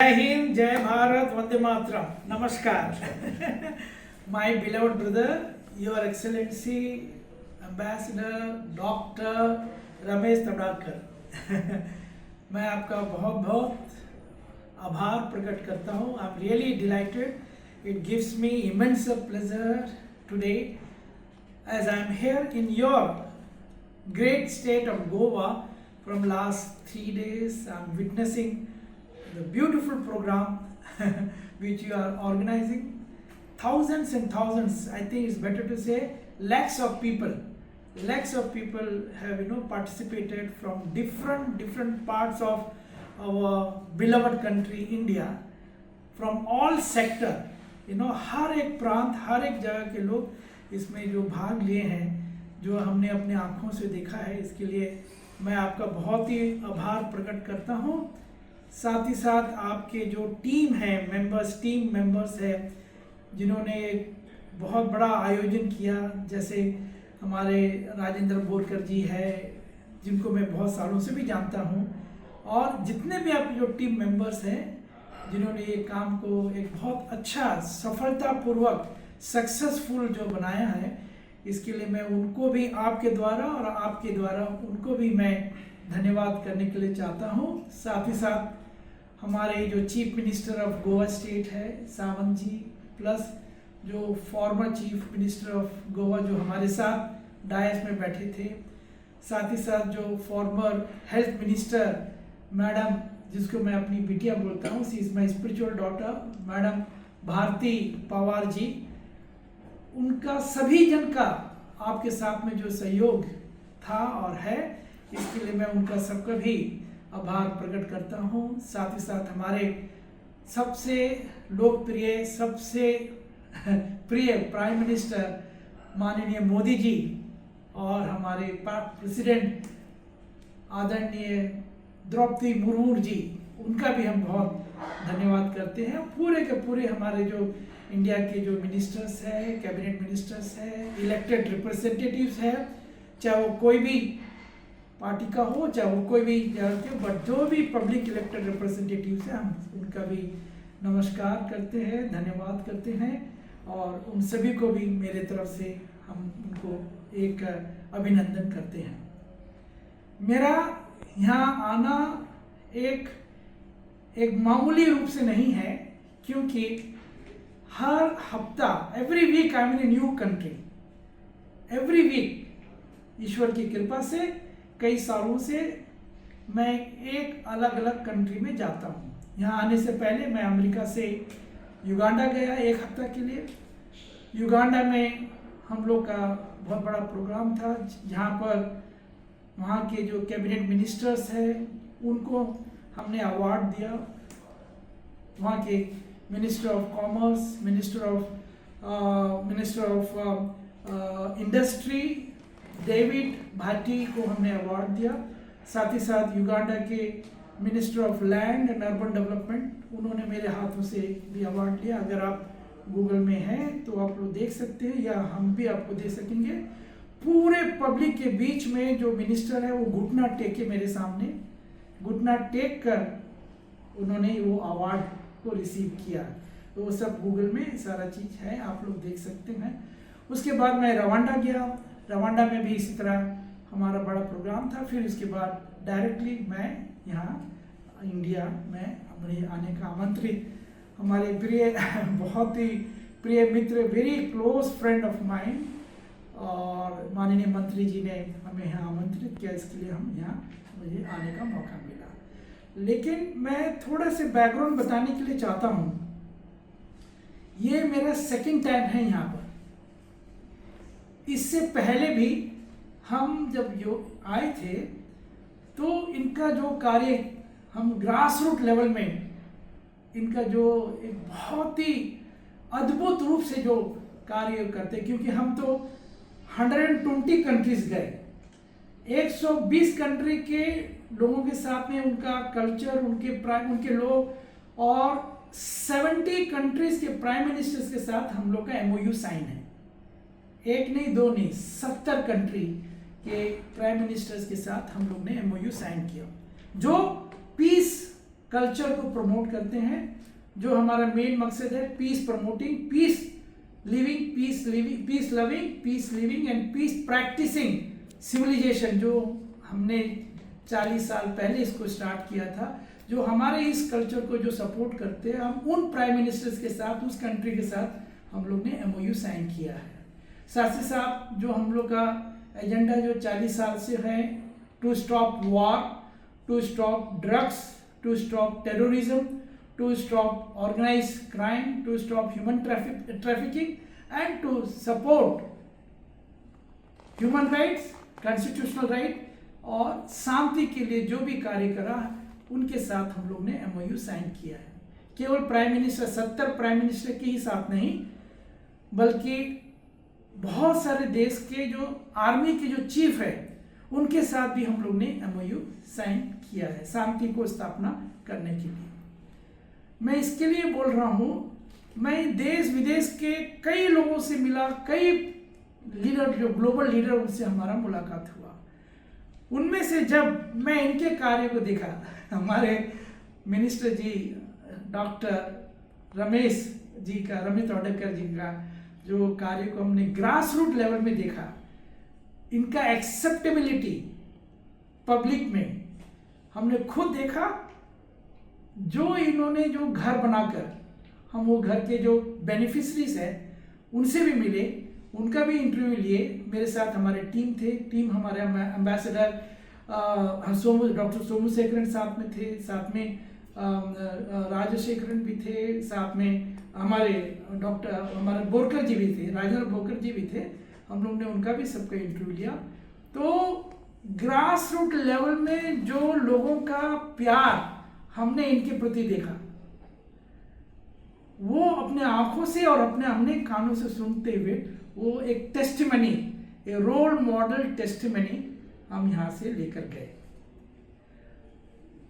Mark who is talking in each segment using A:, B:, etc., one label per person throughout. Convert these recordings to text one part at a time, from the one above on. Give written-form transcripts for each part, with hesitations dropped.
A: जय हिंद, जय Bharat, Vande Mataram. Namaskar. My beloved brother, Your Excellency, Ambassador, Dr. Ramesh तड़ाकर. मैं आपका बहुत बहुत आभार प्रकट करता हूँ. I'm really delighted. It gives me immense pleasure today as I'm here in your great state of Goa. From last 3 days, I'm witnessing the beautiful program which you are organizing. Thousands and thousands, I think it's better to say lakhs of people have participated from different parts of our beloved country India, from all sector. हर एक प्रांत, हर एक जगह के लोग इसमें जो भाग लिए हैं, जो हमने अपने आँखों से देखा है, इसके लिए मैं आपका बहुत ही आभार प्रकट करता हूँ. साथ ही साथ आपके जो टीम मेंबर्स है जिन्होंने बहुत बड़ा आयोजन किया, जैसे हमारे राजेंद्र बोरकर जी है, जिनको मैं बहुत सालों से भी जानता हूँ, और जितने भी आप जो टीम मेंबर्स हैं जिन्होंने ये काम को एक बहुत अच्छा सफलतापूर्वक सक्सेसफुल जो बनाया है, इसके लिए मैं उनको भी आपके द्वारा और आपके द्वारा उनको भी मैं धन्यवाद करने के लिए चाहता हूँ. साथ ही साथ हमारे जो chief minister of Goa state है सावंत जी, प्लस जो former chief minister of Goa जो हमारे साथ डायस में बैठे थे, साथ ही साथ जो फॉर्मर हेल्थ मिनिस्टर मैडम, जिसको मैं अपनी बिटिया बोलता हूँ, she is my spiritual daughter, madam Bharati Pawar ji, उनका सभी जन का आपके साथ में जो सहयोग था और है, इसके लिए मैं उनका सबका भी आभार प्रकट करता हूँ. साथ ही साथ हमारे सबसे लोकप्रिय, सबसे प्रिय प्राइम मिनिस्टर माननीय मोदी जी और हमारे प्रेसिडेंट आदरणीय द्रौपदी मुर्मू जी, उनका भी हम बहुत धन्यवाद करते हैं. पूरे के पूरे हमारे जो इंडिया के जो मिनिस्टर्स हैं, कैबिनेट मिनिस्टर्स हैं, इलेक्टेड रिप्रेजेंटेटिव्स हैं, चाहे वो कोई भी पार्टी का हो, चाहे वो कोई भी जगह के, बट जो भी पब्लिक इलेक्टेड रिप्रेजेंटेटिव्स हैं, हम उनका भी नमस्कार करते हैं, धन्यवाद करते हैं, और उन सभी को भी मेरे तरफ से हम उनको एक अभिनंदन करते हैं. मेरा यहाँ आना एक मामूली रूप से नहीं है, क्योंकि हर हफ्ता, every week I am in new country. Every week ईश्वर की कृपा से कई सालों से मैं एक अलग अलग कंट्री में जाता हूँ. यहाँ आने से पहले मैं अमेरिका से युगांडा गया 1 हफ्ता के लिए. युगांडा में हम लोग का बहुत बड़ा प्रोग्राम था, जहाँ पर वहाँ के जो कैबिनेट मिनिस्टर्स हैं उनको हमने अवार्ड दिया. वहाँ के minister of commerce, minister of industry David Bhati को हमने अवार्ड दिया. साथ ही साथ युगांडा के minister of land and urban development, उन्होंने मेरे हाथों से भी अवार्ड लिया. अगर आप गूगल में हैं तो आप लोग देख सकते हैं, या हम भी आपको दे सकेंगे. पूरे पब्लिक के बीच में जो मिनिस्टर है वो घुटना टेके मेरे सामने, घुटना टेक कर उन्होंने वो अवार्ड को रिसीव किया. तो वो सब गूगल में सारा चीज़ है, आप लोग देख सकते हैं. उसके बाद मैं रवांडा गया. रवांडा में भी इसी तरह हमारा बड़ा प्रोग्राम था. फिर उसके बाद डायरेक्टली मैं यहाँ इंडिया में अपने आने का आमंत्रित, हमारे प्रिय बहुत ही प्रिय मित्र, very close friend of mind, और माननीय मंत्री जी ने हमें यहाँ आमंत्रित किया. इसके लिए हम यहाँ मुझे आने का मौका मिला. लेकिन मैं थोड़ा से बैकग्राउंड बताने के लिए चाहता हूँ. ये मेरा सेकंड टाइम है यहाँ पर. इससे पहले भी हम जब जो आए थे तो इनका जो कार्य, हम ग्रास रूट लेवल में इनका जो एक बहुत ही अद्भुत रूप से जो कार्य करते, क्योंकि हम तो 120 कंट्रीज गए, 120 कंट्री के लोगों के साथ में उनका कल्चर, उनके लोग, और 70 कंट्रीज के प्राइम मिनिस्टर्स के साथ हम लोग का MOU साइन है. 1 नहीं 2 नहीं, 70 कंट्री के प्राइम मिनिस्टर्स के साथ हम लोग ने MOU साइन किया, जो पीस कल्चर को प्रमोट करते हैं, जो हमारा मेन मकसद है peace promoting, peace living and peace practising civilisation, जो हमने 40 साल पहले इसको स्टार्ट किया था, जो हमारे इस कल्चर को जो सपोर्ट करते हैं, हम उन प्राइम मिनिस्टर्स के साथ, उस कंट्री के साथ हम लोग ने MOU साइन किया है। साथ ही साथ जो हम लोग का एजेंडा जो 40 साल से है, to stop war, to stop drugs, to stop terrorism, to stop organized crime, to stop human trafficking and to support human rights, constitutional right और शांति के लिए जो भी कार्य करा उनके साथ हम लोग ने MOU साइन किया है। केवल प्राइम मिनिस्टर, 70 प्राइम मिनिस्टर के ही साथ नहीं, बल्कि बहुत सारे देश के जो आर्मी के जो चीफ है उनके साथ भी हम लोग ने MOU साइन किया है शांति को स्थापना करने के लिए। मैं इसके लिए बोल रहा हूँ, मैं देश विदेश के कई लोगों से मिला, कई लीडर जो ग्लोबल लीडर, उनसे हमारा मुलाकात हुआ। उनमें से जब मैं इनके कार्य को देखा, हमारे मिनिस्टर जी डॉक्टर रमेश तोडकर जी का जो कार्य को हमने ग्रास रूट लेवल में देखा, इनका एक्सेप्टेबिलिटी पब्लिक में हमने खुद देखा। जो इन्होंने जो घर बनाकर, हम वो घर के जो बेनिफिशरीज है उनसे भी मिले, उनका भी इंटरव्यू लिए। मेरे साथ हमारे टीम हमारे एम्बेसडर डॉक्टर सोमशेखरन साथ में थे, साथ में राजशेखरन भी थे, साथ में हमारे बोरकर जी भी थे, राजेंद्र बोरकर जी भी थे। हम लोग ने उनका भी सबका इंटरव्यू लिया। तो ग्रास रूट लेवल में जो लोगों का प्यार हमने इनके प्रति देखा, वो अपने आंखों से और हमने कानों से सुनते हुए, वो एक टेस्टिमनी, एक रोल मॉडल टेस्टिमनी हम यहां से लेकर गए।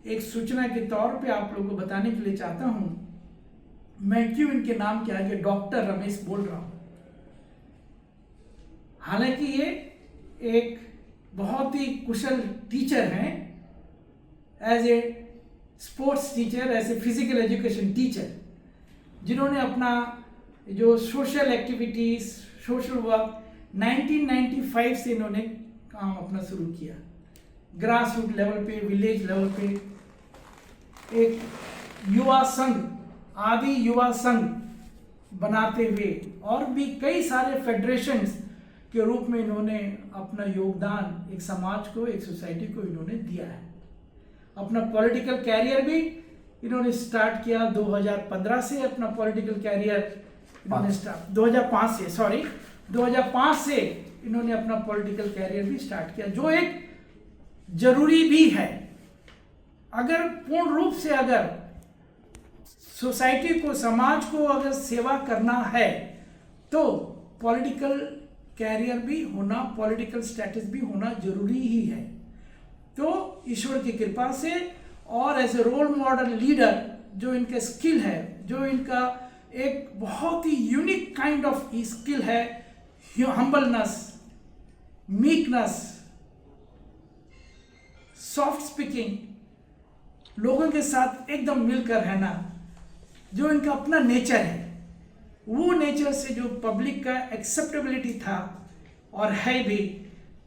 A: एक सूचना के तौर पे आप लोगों को बताने के लिए चाहता हूं, मैं क्यों इनके नाम के आगे डॉक्टर रमेश बोल रहा हूं। हालांकि ये एक बहुत ही कुशल टीचर हैं, as a sports teacher, as a physical education teacher, जिन्होंने अपना जो सोशल एक्टिविटीज, सोशल वर्क 1995 से इन्होंने काम अपना शुरू किया। ग्रास रूट लेवल पे, विलेज लेवल पे एक युवा संघ, आदि युवा संघ बनाते हुए, और भी कई सारे फेडरेशंस के रूप में इन्होंने अपना योगदान एक समाज को, एक सोसाइटी को इन्होंने दिया है। अपना पॉलिटिकल कैरियर भी इन्होंने स्टार्ट किया 2015 से। अपना पॉलिटिकल कैरियर इन्होंने 2005 से इन्होंने अपना पॉलिटिकल कैरियर भी स्टार्ट किया, जो एक जरूरी भी है। अगर पूर्ण रूप से अगर सोसाइटी को, समाज को अगर सेवा करना है, तो पॉलिटिकल कैरियर भी होना, पॉलिटिकल स्टेटस भी होना जरूरी ही है। तो ईश्वर की कृपा से और as a role model leader, जो इनका स्किल है, जो इनका एक बहुत ही यूनिक काइंड ऑफ स्किल है, हम्बलनेस, मीकनेस, सॉफ्ट स्पीकिंग, लोगों के साथ एकदम मिलकर रहना, जो इनका अपना नेचर है, वो नेचर से जो पब्लिक का एक्सेप्टेबिलिटी था और है भी,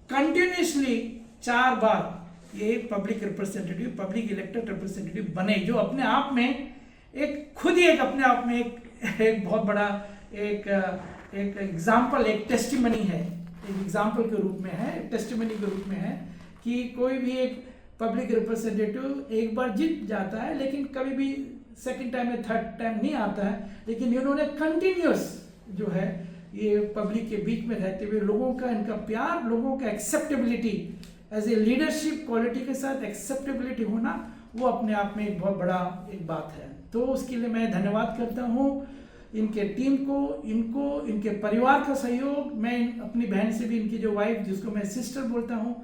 A: कंटिन्यूसली 4 बार ये public representative, public elected representative बने, जो अपने आप में एक खुद ही एक अपने आप में एक बहुत बड़ा एक एग्जाम्पल, एक टेस्टिमनी है, एक एग्जाम्पल के रूप में है, टेस्टिमनी के रूप में है कि कोई भी एक पब्लिक रिप्रेजेंटेटिव एक बार जीत जाता है, लेकिन कभी भी सेकंड टाइम या थर्ड टाइम नहीं आता है, लेकिन इन्होंने कंटिन्यूस जो है ये पब्लिक के बीच में रहते हुए लोगों का, इनका प्यार, लोगों का acceptability as a leadership quality के साथ एक्सेप्टेबिलिटी होना, वो अपने आप में एक बहुत बड़ा एक बात है। तो उसके लिए मैं धन्यवाद करता हूँ इनके टीम को, इनको, इनके परिवार का सहयोग। मैं अपनी बहन से भी, इनकी जो वाइफ जिसको मैं सिस्टर बोलता हूँ,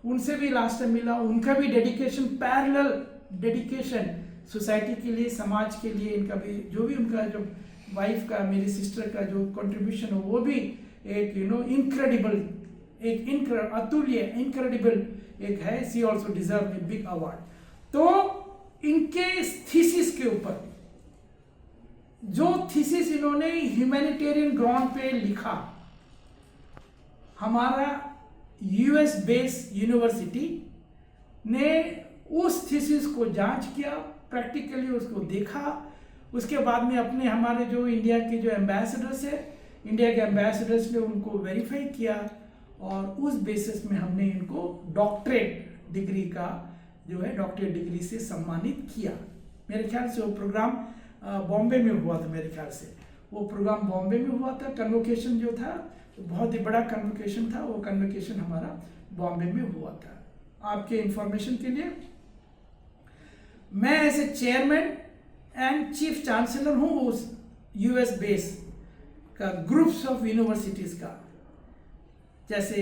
A: उनसे भी लास्ट टाइम मिला, उनका भी डेडिकेशन, पैरेलल डेडिकेशन सोसाइटी के लिए, समाज के लिए, इनका भी जो भी उनका जो वाइफ का, मेरी सिस्टर का जो कंट्रीब्यूशन हो, वो भी एक इनक्रेडिबल, एक अतुल्य, इनक्रेडिबल एक है। She also deserve a big award. तो इनके थीसिस के ऊपर, जो थीसिस इन्होंने ह्यूमैनिटेरियन ग्राउंड पे लिखा, हमारा यूएस बेस यूनिवर्सिटी ने उस थीसिस को जांच किया, प्रैक्टिकली उसको देखा। उसके बाद में अपने हमारे जो इंडिया के जो एम्बेसडर्स है, इंडिया के एम्बेसडर्स ने उनको वेरीफाई किया और उस बेसिस में हमने इनको डॉक्टरेट डिग्री का जो है डॉक्टरेट डिग्री से सम्मानित किया। मेरे ख्याल से वो प्रोग्राम बॉम्बे में हुआ था, मेरे ख्याल से वो प्रोग्राम बॉम्बे में हुआ था। कन्वोकेशन जो था बहुत ही बड़ा कन्वोकेशन था, वो कन्वोकेशन हमारा बॉम्बे में हुआ था। आपके इंफॉर्मेशन के लिए, मैं ऐसे चेयरमैन एंड चीफ चांसलर हूँ उस यूएस बेस का ग्रुप्स ऑफ यूनिवर्सिटीज़ का। जैसे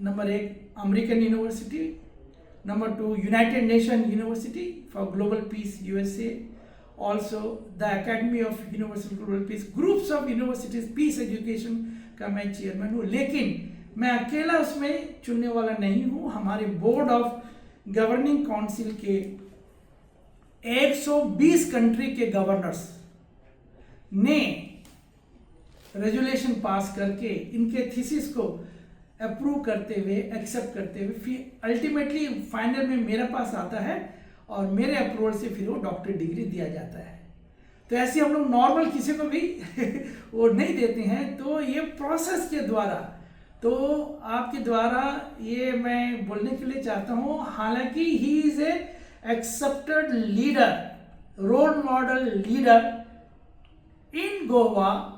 A: number 1 American university, number 2 United Nation University for Global Peace USA, also the Academy of Universal Global Peace, groups of universities peace education का मैं chairman हूँ। लेकिन मैं अकेला उसमें चुनने वाला नहीं हूँ। हमारे बोर्ड ऑफ गवर्निंग काउंसिल के 120 कंट्री के गवर्नर्स ने रेजुलेशन पास करके इनके थीसिस को अप्रूव करते हुए, एक्सेप्ट करते हुए, फिर अल्टीमेटली फाइनल में मेरे पास आता है और मेरे अप्रूवल से फिर वो डॉक्टरेट डिग्री दिया जाता है। तो ऐसे हम लोग नॉर्मल किसी को भी वो नहीं देते हैं। तो ये प्रोसेस के द्वारा, तो आपके द्वारा ये मैं बोलने के लिए चाहता हूँ, हालांकि he is a accepted leader, role model leader in Goa,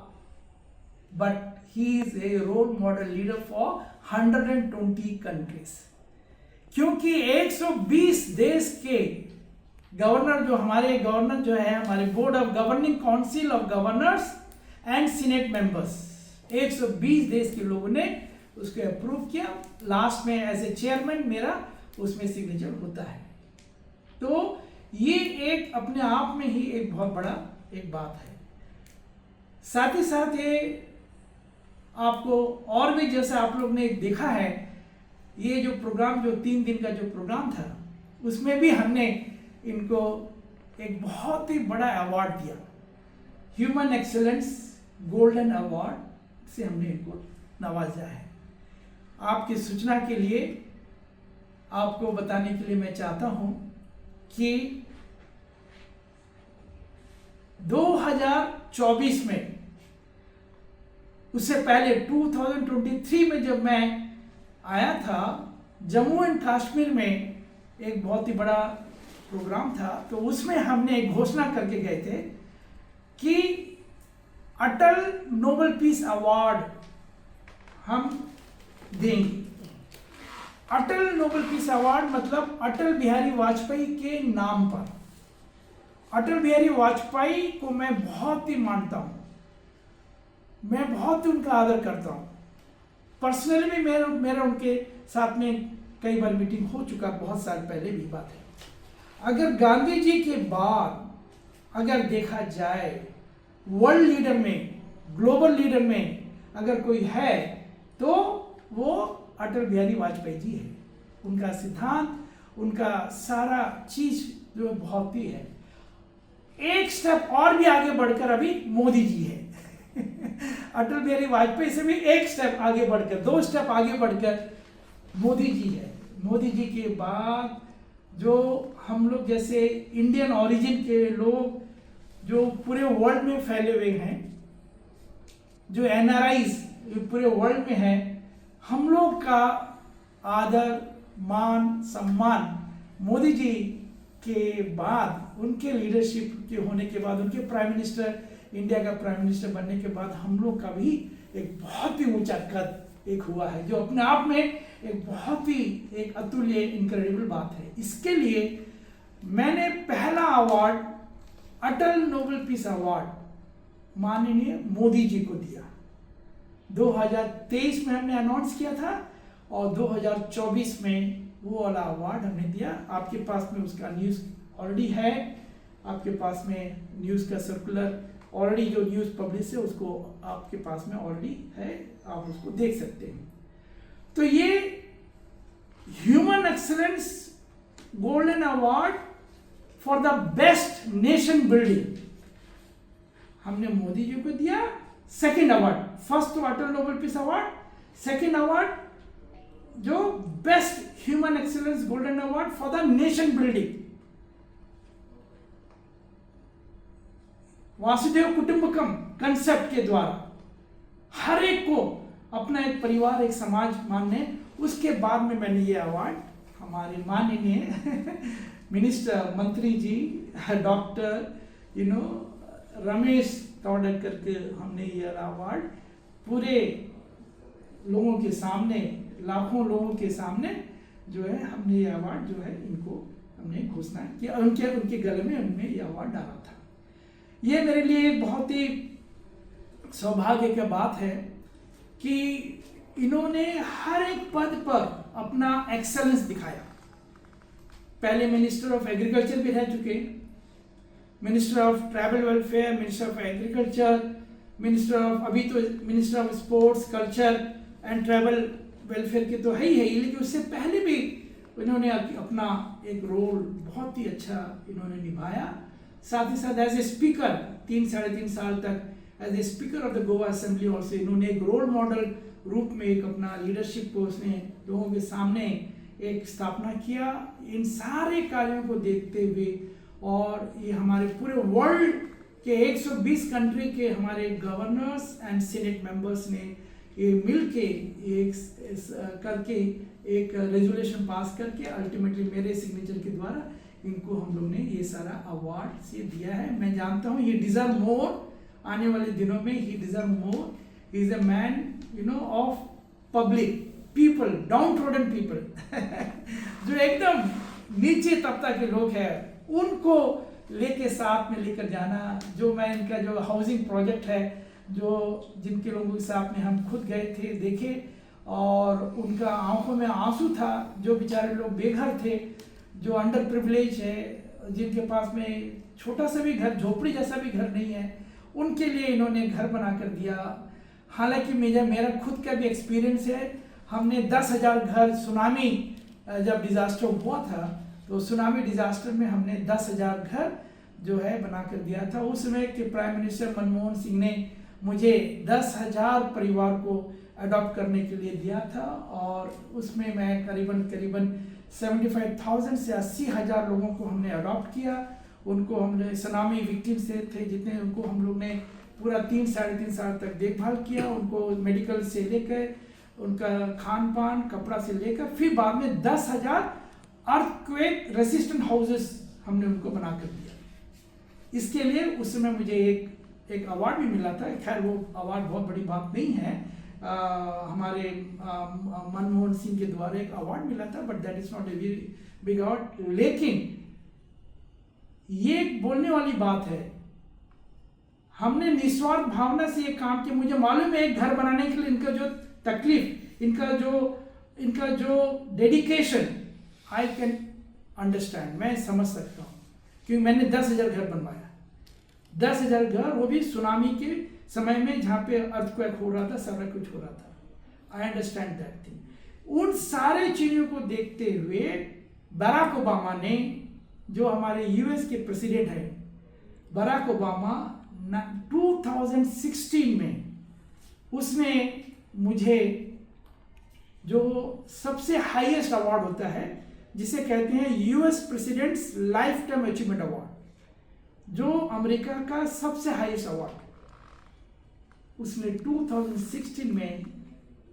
A: but he is a role model leader for 120 countries। क्योंकि 120 देश के गवर्नर, जो हमारे गवर्नर जो है, हमारे board of governing council of governors and senate members, 120 देश के लोगों ने उसको अप्रूव किया। लास्ट में एज ए चेयरमैन मेरा उसमें सिग्नेचर होता है। तो ये एक अपने आप में ही एक बहुत बड़ा एक बात है। साथ ही साथ ये आपको और भी, जैसा आप लोग ने देखा है, ये जो प्रोग्राम, जो 3 दिन का जो प्रोग्राम था, उसमें भी हमने इनको एक बहुत ही बड़ा अवार्ड दिया, ह्यूमन एक्सेलेंस गोल्डन अवार्ड से हमने इनको नवाजा है। आपकी सूचना के लिए, आपको बताने के लिए मैं चाहता हूं कि 2024 में, उससे पहले 2023 में जब मैं आया था, जम्मू एंड कश्मीर में एक बहुत ही बड़ा प्रोग्राम था। तो उसमें हमने एक घोषणा करके गए थे कि अटल नोबेल पीस अवार्ड हम देंगे। अटल नोबेल पीस अवार्ड मतलब अटल बिहारी वाजपेयी के नाम पर। अटल बिहारी वाजपेयी को मैं बहुत ही मानता हूं, मैं बहुत ही उनका आदर करता हूं। पर्सनली भी मेरा उनके साथ में कई बार मीटिंग हो चुका, बहुत साल पहले भी बात है। अगर गांधी जी के बाद अगर देखा जाए वर्ल्ड लीडर में, ग्लोबल लीडर में अगर कोई है तो वो अटल बिहारी वाजपेयी जी है। उनका सिद्धांत, उनका सारा चीज जो बहुत ही है। एक स्टेप और भी आगे बढ़कर अभी मोदी जी है। अटल बिहारी वाजपेयी से भी एक स्टेप आगे बढ़कर, 2 स्टेप आगे बढ़कर मोदी जी है। मोदी जी के बाद जो हम लोग जैसे इंडियन ओरिजिन के लोग जो पूरे वर्ल्ड में फैले हुए हैं, जो एनआरआईज पूरे वर्ल्ड में हैं, हम लोग का आदर, मान, सम्मान मोदी जी के बाद, उनके लीडरशिप के होने के बाद, उनके प्राइम मिनिस्टर, इंडिया का प्राइम मिनिस्टर बनने के बाद हम लोग का भी एक बहुत ही ऊंचा कद एक हुआ है, जो अपने आप में एक बहुत ही एक अतुल्य, इनक्रेडिबल बात है। इसके लिए मैंने पहला अवार्ड, अटल नोबेल पीस अवार्ड माननीय मोदी जी को दिया। 2023 में हमने अनाउंस किया था और 2024 में वो वाला अवार्ड हमने दिया। आपके पास में उसका न्यूज़ ऑलरेडी है, आपके पास में न्यूज़ का सर्कुलर ऑलरेडी, जो न्यूज़ पब्लिश है उसको आपके पास में ऑलरेडी है, आप उसको देख सकते हैं। तो ये human excellence golden award for the best nation building हमने मोदी जी को दिया सेकंड अवार्ड। फर्स्ट तो Atal Nobel peace award, second award जो best human excellence golden award for the nation building. वासुदेव कुटुंबकम कंसेप्ट के द्वारा हर एक को अपना एक परिवार, एक समाज मानने, उसके बाद में मैंने ये अवार्ड हमारे माननीय मिनिस्टर मंत्री जी डॉक्टर रमेश तौडकर के हमने ये अवार्ड पूरे लोगों के सामने, लाखों लोगों के सामने जो है हमने ये अवार्ड जो है इनको हमने घोषणा किया, उनके गले में हमने ये अवार्ड डाला था। ये मेरे लिए एक बहुत ही सौभाग्य की बात है कि इन्होंने हर एक पद पर अपना एक्सेलेंस दिखाया। पहले मिनिस्टर ऑफ एग्रीकल्चर भी रह चुके, minister of tribal welfare, minister of agriculture, minister of अभी तो minister of sports culture and tribal welfare के तो है ही है, लेकिन उससे पहले भी इन्होंने अपना एक रोल बहुत ही अच्छा इन्होंने निभाया। साथ ही साथ एज ए स्पीकर 3-3.5 साल तक as a speaker of the Goa assembly also इन्होंने एक रोल मॉडल रूप में एक अपना लीडरशिप को उसने लोगों के सामने एक स्थापना किया। इन सारे कार्यों को देखते हुए और ये हमारे पूरे वर्ल्ड के 120 कंट्री के हमारे गवर्नर्स एंड सीनेट मेंबर्स ने ये मिल के करके एक रेजोल्यूशन पास करके अल्टीमेटली मेरे सिग्नेचर के द्वारा इनको हम लोग ने ये सारा अवार्ड से दिया है। मैं जानता हूँ ये डिजर्व मोर, आने वाले दिनों में he deserve more. He is a man of public people, down trodden people जो एकदम नीचे तबका के लोग हैं उनको लेके साथ में लेकर जाना। जो मैं इनका जो हाउसिंग प्रोजेक्ट है जो जिनके लोगों के साथ में हम खुद गए थे देखे और उनका आंखों में आंसू था, जो बेचारे लोग बेघर थे, जो अंडर प्रिविलेज है, जिनके पास में छोटा सा भी घर, झोपड़ी जैसा भी घर नहीं है, उनके लिए इन्होंने घर बना कर दिया। हालांकि मेरा खुद का भी एक्सपीरियंस है। हमने 10,000 घर सुनामी जब डिज़ास्टर हुआ था तो सुनामी डिज़ास्टर में हमने 10,000 घर जो है बना कर दिया था। उस समय के प्राइम मिनिस्टर मनमोहन सिंह ने मुझे 10,000 परिवार को अडॉप्ट करने के लिए दिया था और उसमें मैं करीबन 75,000 से 80,000 लोगों को हमने अडॉप्ट किया। उनको हमने सुनामी विक्टिम से थे जितने, उनको हम लोग ने पूरा 3-3.5 साल तक देखभाल किया। उनको मेडिकल से लेकर उनका खान पान कपड़ा से लेकर फिर बाद में 10,000 अर्थक्वेक रेसिस्टेंट हाउसेस हमने उनको बना कर दिया। इसके लिए उस समय मुझे एक अवार्ड भी मिला था। खैर वो अवार्ड बहुत बड़ी बात नहीं है, हमारे मनमोहन सिंह के द्वारा एक अवार्ड मिला था, but that is not a very big award. लेकिन ये बोलने वाली बात है, हमने निस्वार्थ भावना से ये काम किया। मुझे मालूम है एक घर बनाने के लिए इनका जो तकलीफ, इनका जो डेडिकेशन आई कैन अंडरस्टैंड, मैं समझ सकता हूँ, क्योंकि मैंने 10,000 घर बनवाया। 10,000 घर, वो भी सुनामी के समय में जहाँ पे अर्थक्वेक हो रहा था, सारा कुछ हो रहा था। I understand that thing. उन सारे चीज़ों को देखते हुए बराक ओबामा ने, जो हमारे यूएस के प्रेसिडेंट हैं, बराक ओबामा 2016 में उसने मुझे जो सबसे हाईएस्ट अवार्ड होता है जिसे कहते हैं US presidents life time achievement award, जो अमेरिका का सबसे हाईएस्ट अवार्ड, उसने 2016 में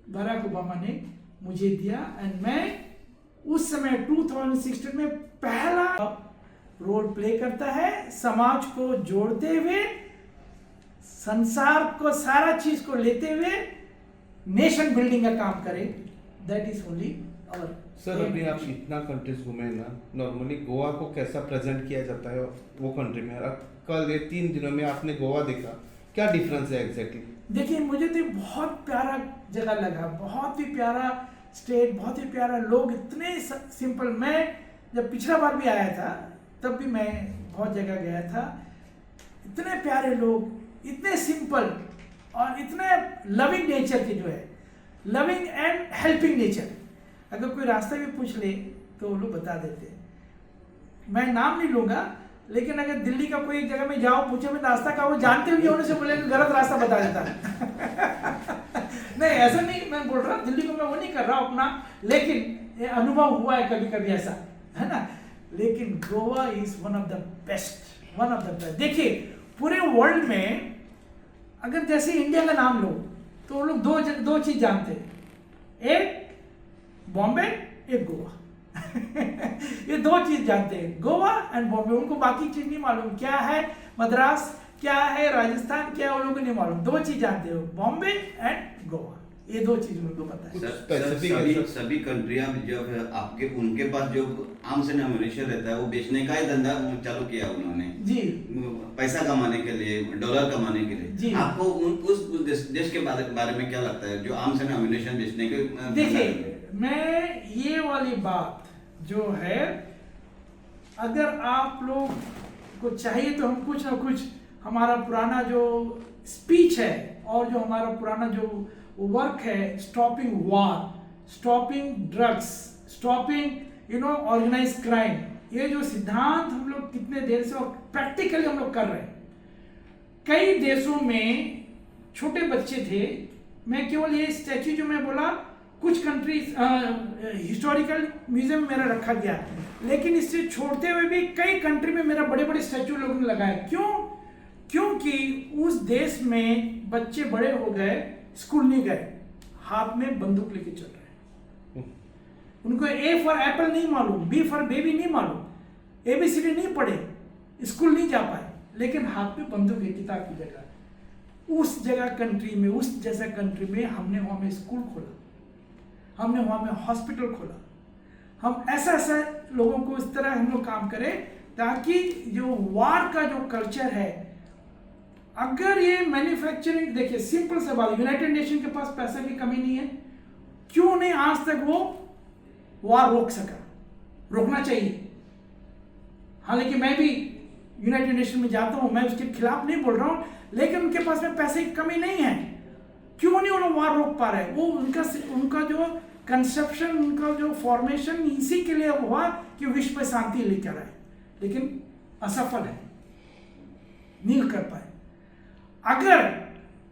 A: बराक ओबामा ने मुझे दिया। एंड मैं उस समय 2016 में पहला रोल प्ले करता है समाज को जोड़ते हुए, संसार को सारा चीज को लेते हुए नेशन बिल्डिंग का काम करे। That is only our.
B: Sir अभी आप इतना कंट्रीज घूमे ना, नॉर्मली गोवा को कैसा प्रेजेंट किया जाता है वो कंट्री में, कल ये 3 दिनों में आपने गोवा देखा, क्या डिफरेंस है एग्जैक्टली?
A: देखिए मुझे तो बहुत प्यारा जगह लगा, बहुत ही प्यारा स्टेट, बहुत ही प्यारा लोग, इतने सिंपल। मैं जब पिछला बार भी आया था तब भी मैं बहुत जगह गया था, इतने प्यारे लोग, इतने सिंपल और इतने लविंग नेचर के, जो है लविंग एंड हेल्पिंग नेचर। अगर कोई रास्ता भी पूछ ले तो वो लोग बता देते हैं। मैं नाम नहीं लूँगा, लेकिन अगर दिल्ली का कोई एक जगह में जाओ पूछे मैं रास्ता का, वो जानते हुए होने से बोले गलत रास्ता बता देता है। नहीं ऐसा नहीं मैं बोल रहा, दिल्ली को मैं वो नहीं कर रहा अपना, लेकिन ये अनुभव हुआ है कभी कभी ऐसा, है ना। लेकिन Goa is one of the best. देखिए पूरे वर्ल्ड में अगर जैसे इंडिया का नाम लो तो वो लोग दो चीज जानते हैं, एक बॉम्बे एक गोवा। ये दो चीज जानते हैं, गोवा एंड बॉम्बे। उनको बाकी चीज नहीं मालूम, क्या है मद्रास, क्या है राजस्थान, क्या है, वो लोगों को नहीं मालूम। दो चीज जानते हो, बॉम्बे एंड गोवा, ये दो चीज उनको पता है।
C: सभी कंट्रियां जब आपके उनके पास जो आर्म्स एंड एम्यूनिशन रहता है वो बेचने का ही धंधा चालू किया उन्होंने
A: जी,
C: पैसा कमाने के लिए, डॉलर कमाने के लिए
A: जी।
C: आपको उस देश के बारे में क्या लगता है जो आर्म्स एंड एम्यूनिशन बेचने के
A: देखिए मैं ये वाली बात जो है, अगर आप लोग को चाहिए तो हम कुछ ना कुछ हमारा पुराना जो स्पीच है और जो हमारा पुराना जो वर्क है, stopping war, stopping drugs, stopping organise crime, ये जो सिद्धांत हम लोग कितने देर से और प्रैक्टिकली हम लोग कर रहे हैं। कई देशों में छोटे बच्चे थे, मैं केवल ये स्टैच्यू जो मैं बोला कुछ कंट्रीज हिस्टोरिकल म्यूजियम में मेरा रखा गया, लेकिन इससे छोड़ते हुए भी कई कंट्री में मेरा बड़े बड़े स्टैच्यू लोगों ने लगाए। क्यों? क्योंकि उस देश में बच्चे बड़े हो गए, स्कूल नहीं गए, हाथ में बंदूक लेके चल रहे हैं। उनको ए फॉर एप्पल नहीं मालूम, बी फॉर बेबी नहीं मालूम, ABCD नहीं पढ़े, स्कूल नहीं जा पाए, लेकिन हाथ में बंदूक है किताब की जगह। उस जगह कंट्री में, उस जैसा कंट्री में हमने वहां में स्कूल खोला, हमने वहां में हॉस्पिटल खोला। हम ऐसा लोगों को इस तरह हम लोग काम करें ताकि जो वार का जो कल्चर है, अगर ये मैन्युफैक्चरिंग, देखिए सिंपल सा बात, यूनाइटेड नेशन के पास पैसा की कमी नहीं है, क्यों नहीं आज तक वो वार रोक सका? रोकना चाहिए। हालांकि मैं भी यूनाइटेड नेशन में जाता हूं, मैं उसके खिलाफ नहीं बोल रहा हूं, लेकिन उनके पास में पैसे की कमी नहीं है, क्यों नहीं वो लोग वार रोक पा रहे? वो उनका जो कंसेप्शन, उनका जो फॉर्मेशन इसी के लिए हुआ कि विश्व में शांति लेकर आए, लेकिन असफल है, नहीं कर पाए। अगर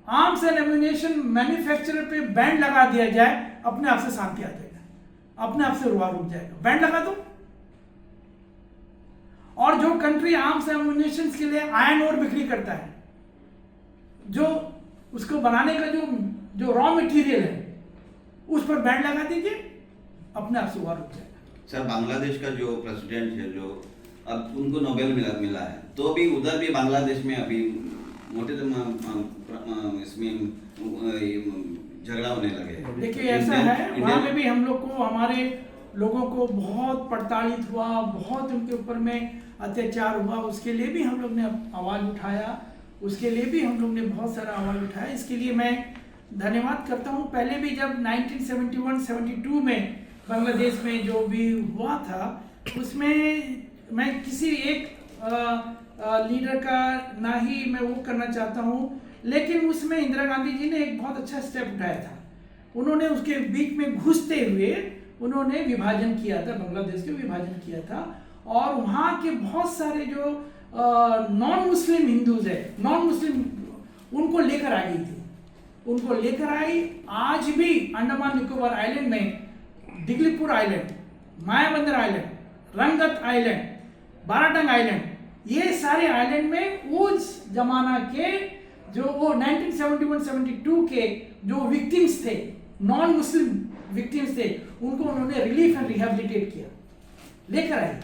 A: आर्म्स एंड एम्यूनिशन मैन्युफैक्चरर पे बैन लगा दिया जाए, अपने आप से शांति आ जाएगा, अपने आप से वार रुक जाएगा। बैन लगा दो, और जो कंट्री आर्म्स एंड एम्यूनिशन के लिए आयरन ओर बिक्री करता है, जो उसको बनाने का जो रॉ मटेरियल है, उस पर बैन लगा दीजिए, अपने आप से वार रुक जाएगा।
C: सर बांग्लादेश का जो प्रेसिडेंट है, जो अब उनको नोबेल मिला है, तो भी उधर भी बांग्लादेश में अभी मोटे इसमें झगड़ा होने लगे।
A: देखिए ऐसा है, वहाँ में भी हम लोग को, हमारे लोगों को बहुत प्रताड़ित हुआ, बहुत उनके ऊपर में अत्याचार हुआ, उसके लिए भी हम लोग ने आवाज़ उठाया, उसके लिए भी हम लोग ने बहुत सारा आवाज़ उठाया। इसके लिए मैं धन्यवाद करता हूँ। पहले भी जब 1971-72 में बांग्लादेश में जो भी हुआ था, उसमें मैं किसी एक लीडर का ना ही मैं वो करना चाहता हूँ, लेकिन उसमें इंदिरा गांधी जी ने एक बहुत अच्छा स्टेप उठाया था। उन्होंने उसके बीच में घुसते हुए उन्होंने विभाजन किया था, बांग्लादेश का विभाजन किया था, और वहाँ के बहुत सारे जो नॉन मुस्लिम हिंदूज है, नॉन मुस्लिम, उनको लेकर आ गई थी, उनको लेकर आई। आज भी अंडमान निकोबार आइलैंड में दिगलीपुर आइलैंड, मायाबंदर आइलैंड, रंगत आइलैंड, बाराटंग आइलैंड, ये सारे आइलैंड में उस जमाना के जो वो 1971-72 के जो विक्टिम्स थे, नॉन मुस्लिम विक्टिम्स थे, उनको उन्होंने रिलीफ एंड रिहेबिलिटेट किया, लेकर आए,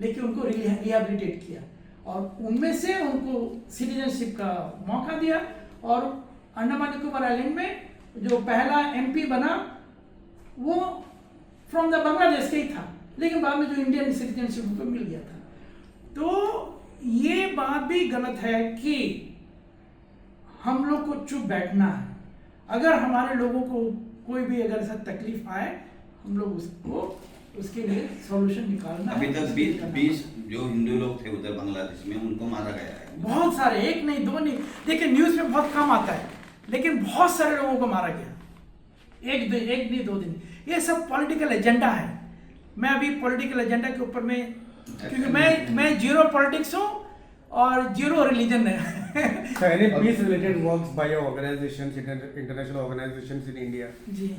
A: लेकिन उनको रिहेबिलिटेट किया, और उनमें से उनको सिटीजनशिप का मौका दिया, और अंडमान निकोबार आइलैंड में जो पहला MP बना वो फ्रॉम द बांग्लादेश का ही था, लेकिन बाद में जो इंडियन सिटीजनशिप उनको मिल गया था। तो ये बात भी गलत है कि हम लोग को चुप बैठना है। अगर हमारे लोगों को कोई भी अगर ऐसा तकलीफ आए, हम लोग उसको उसके लिए सॉल्यूशन निकालना है।
C: अभी तक 20 जो हिंदू लोग थे उधर बांग्लादेश में, उनको मारा गया है।
A: बहुत सारे, एक नहीं दो नहीं, देखिए न्यूज़ में बहुत कम आता है, लेकिन बहुत सारे लोगों को मारा गया, एक नहीं दो दिन। ये सब पॉलिटिकल एजेंडा है। मैं अभी पॉलिटिकल एजेंडा के ऊपर में क्योंकि मैं जीरो पॉलिटिक्स हूँ और जीरो रिलीजन है।
D: So any peace-related works by your organizations, international organizations in India?
A: जी,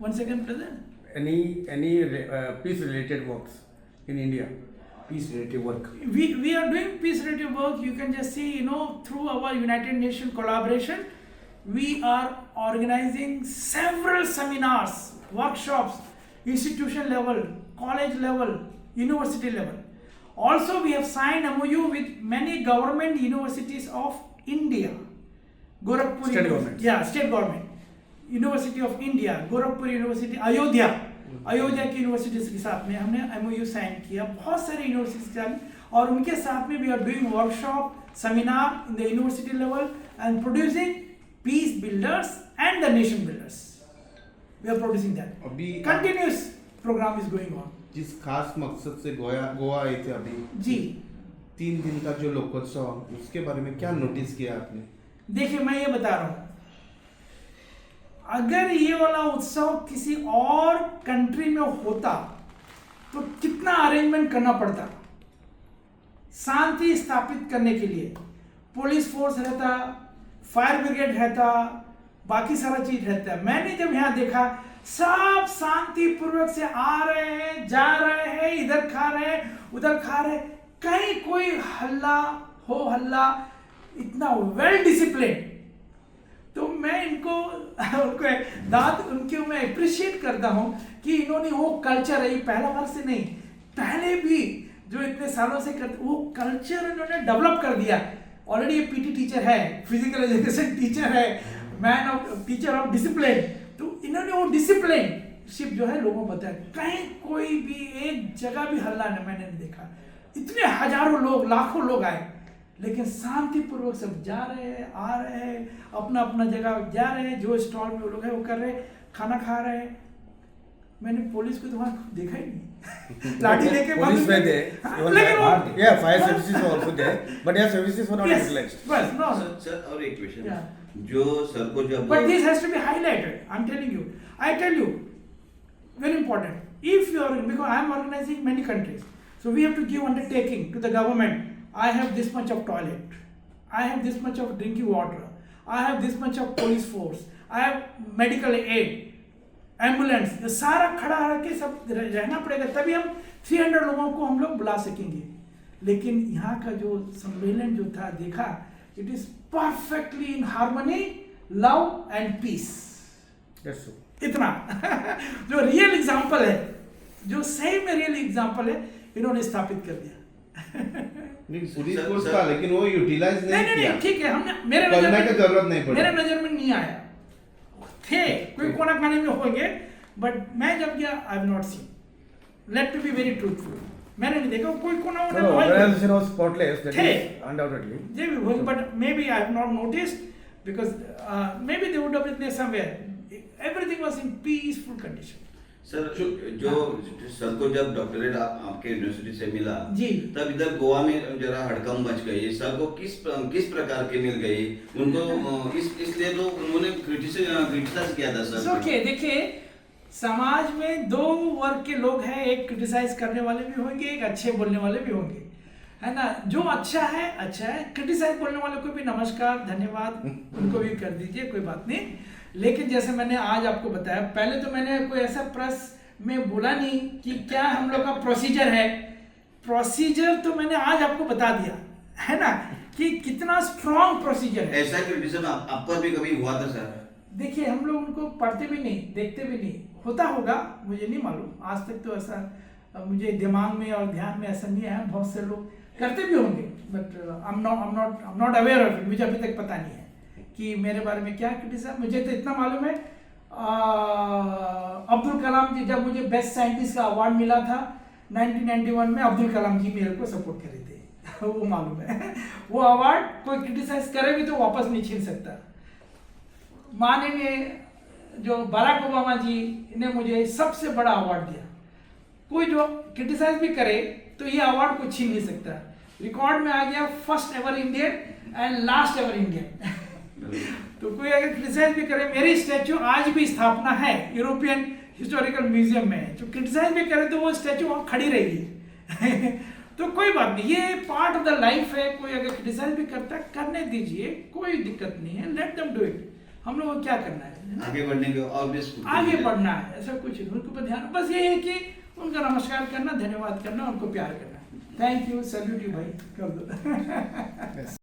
A: 1 second present.
D: Any peace-related works in India? Peace-related work.
A: We are doing peace related work. You can just see, through our United Nations collaboration, we are organizing several seminars, workshops, institution level, college level, university level. Also, we have signed MOU with many government universities of India. Gorakhpur
D: State government.
A: Yeah, state government. University of India, Gorakhpur University, Ayodhya की universities के साथ में हमने MOU sign किया, बहुत सारे universities के साथ, और उनके साथ में we are doing workshop, seminar in the university level and producing peace builders and the nation builders. We are producing that.
B: अभी
A: continuous program is going on.
B: जिस खास मकसद से गोवा आए थे अभी
A: जी,
B: 3 दिन का जो लोकोत्सव, उसके बारे में क्या नोटिस किया आपने?
A: देखिए मैं ये बता रहा हूँ, अगर ये वाला उत्सव किसी और कंट्री में होता तो कितना अरेंजमेंट करना पड़ता. शांति स्थापित करने के लिए पुलिस फोर्स रहता, फायर ब्रिगेड रहता, बाकी सारा चीज रहता है. मैंने जब यहाँ देखा सब शांति पूर्वक से आ रहे हैं, जा रहे हैं, इधर खा रहे हैं, उधर खा रहे हैं, कहीं कोई हल्ला हो हल्ला, इतना वेल डिसिप्लिन. तो मैं इनको उनके मैं अप्रिशिएट करता हूँ कि इन्होंने वो कल्चर है, पहला बार से नहीं, पहले भी जो इतने सालों से करते वो कल्चर इन्होंने डेवलप कर दिया. ऑलरेडी ये पीटी टीचर है, फिजिकल एजुकेशन टीचर है, टीचर ऑफ डिसिप्लिन. तो इन्होंने वो डिसिप्लिनशिप जो है लोगों को बताया. कहीं कोई भी एक जगह भी हल्ला नहीं मैंने नहीं देखा. इतने हजारों लोग, लाखों लोग आए, लेकिन शांतिपूर्वक सब जा रहे हैं, आ रहे हैं, अपना अपना जगह जा रहे हैं, जो स्टॉल में वो लोग हैं वो कर रहे हैं, खाना खा रहे हैं. मैंने पुलिस को तो वहाँ देखा ही नहीं. लाठी लेके
D: Police were there.
A: लेकिन वो
D: Yeah, fire services were also there, but their services were not
A: Yes,
D: utilized.
A: बस no.
C: सर और एक क्वेश्चन,
A: Yeah.
C: जो सर को जब
A: But this has to be highlighted. I'm telling you. I tell you, very important. If you are, because I am organizing many countries, so we have to give undertaking to the government. I have this much of toilet. I have this much of drinking water. I have this much of police force. I have medical aid, ambulance. ये सारा खड़ा रह के सब रहना पड़ेगा, तभी हम 300 लोगों को हम लोग बुला सकेंगे. लेकिन यहाँ का जो सम्मेलन जो था देखा, it is perfectly in harmony, love and peace.
D: That's so.
A: इतना जो रियल एग्जाम्पल है, जो सही में रियल एग्जाम्पल है, इन्होंने स्थापित कर दिया.
B: नहीं, पुलिस फोर्स था लेकिन वो यूटिलाइज नहीं किया.
A: नहीं, ठीक है, हमने मेरे
B: करने की जरूरत नहीं पड़ी.
A: मेरे नजर में नहीं आया. थे कोई कोना खाने में होंगे, बट मैं जब गया I have not seen. Let to be very truthful, मैंने नहीं देखा कोई कोना
D: No, organization was spotless. That
A: Hey.
D: is undoubtedly.
A: They were going, but maybe I have not noticed because maybe they would have been there somewhere. Everything was in peaceful condition.
C: Sir जो sir को जब doctorate आपके university से मिला
A: जी,
C: तब इधर गोवा में जरा हड़कम मच गई. सर को किस प्रकार के मिल गई उनको, इसलिए तो उन्होंने क्रिटिसाइज किया था सर.
A: ओके, देखिए समाज में 2 वर्ग के लोग हैं, एक क्रिटिसाइज करने वाले भी होंगे, एक अच्छे बोलने वाले भी होंगे, है ना. जो अच्छा है, क्रिटिसाइज बोलने वाले को भी नमस्कार, धन्यवाद, उनको भी कर दीजिए, कोई बात नहीं. लेकिन जैसे मैंने आज आपको बताया, पहले तो मैंने कोई ऐसा प्रेस में बोला नहीं कि क्या हम लोग का प्रोसीजर है. प्रोसीजर तो मैंने आज आपको बता दिया है ना, कि कितना स्ट्रॉन्ग प्रोसीजर है.
C: ऐसा क्रिटिसिज्म आप पर भी कभी हुआ था सर?
A: देखिए हम लोग उनको पढ़ते भी नहीं, देखते भी नहीं, होता होगा मुझे नहीं मालूम. आज तक तो ऐसा मुझे दिमाग में और ध्यान में ऐसा नहीं है. बहुत से लोग करते भी होंगे, but I am not aware of it. मुझे अभी तक पता नहीं है कि मेरे बारे में क्या क्रिटिसाइज. मुझे तो इतना मालूम है, अब्दुल कलाम जी, जब मुझे बेस्ट साइंटिस्ट का अवार्ड मिला था 1991 में, अब्दुल कलाम जी मेरे को सपोर्ट करे थे. वो मालूम है. वो अवार्ड कोई क्रिटिसाइज करे भी तो वापस नहीं छीन सकता. माननीय जो बराक ओबामा जी ने मुझे सबसे बड़ा अवार्ड दिया. कोई जो क्रिटिसाइज भी करे तो ये अवार्ड को छीन नहीं सकता. रिकॉर्ड में आ गया, first ever Indian and last ever Indian. तो कोई अगर क्रिटिसाइज भी करे, मेरी स्टैचू आज भी स्थापना है यूरोपियन हिस्टोरिकल म्यूजियम में, जो क्रिटिसाइज भी करे तो वो स्टैचू वहाँ खड़ी रहेगी. तो कोई बात नहीं, ये पार्ट ऑफ द लाइफ है। कोई अगर क्रिटिसाइज भी करता है, करने दीजिए, कोई दिक्कत नहीं है, लेट देम डू इट। हम लोग को क्या करना है ना?
C: आगे बढ़ने के और भी
A: आगे बढ़ना है, ऐसा कुछ नहीं। उनके ऊपर ध्यान, बस ये है कि उनका नमस्कार करना, धन्यवाद करना, उनको प्यार करना। थैंक यू, सैल्यूट यू भाई, कर दो।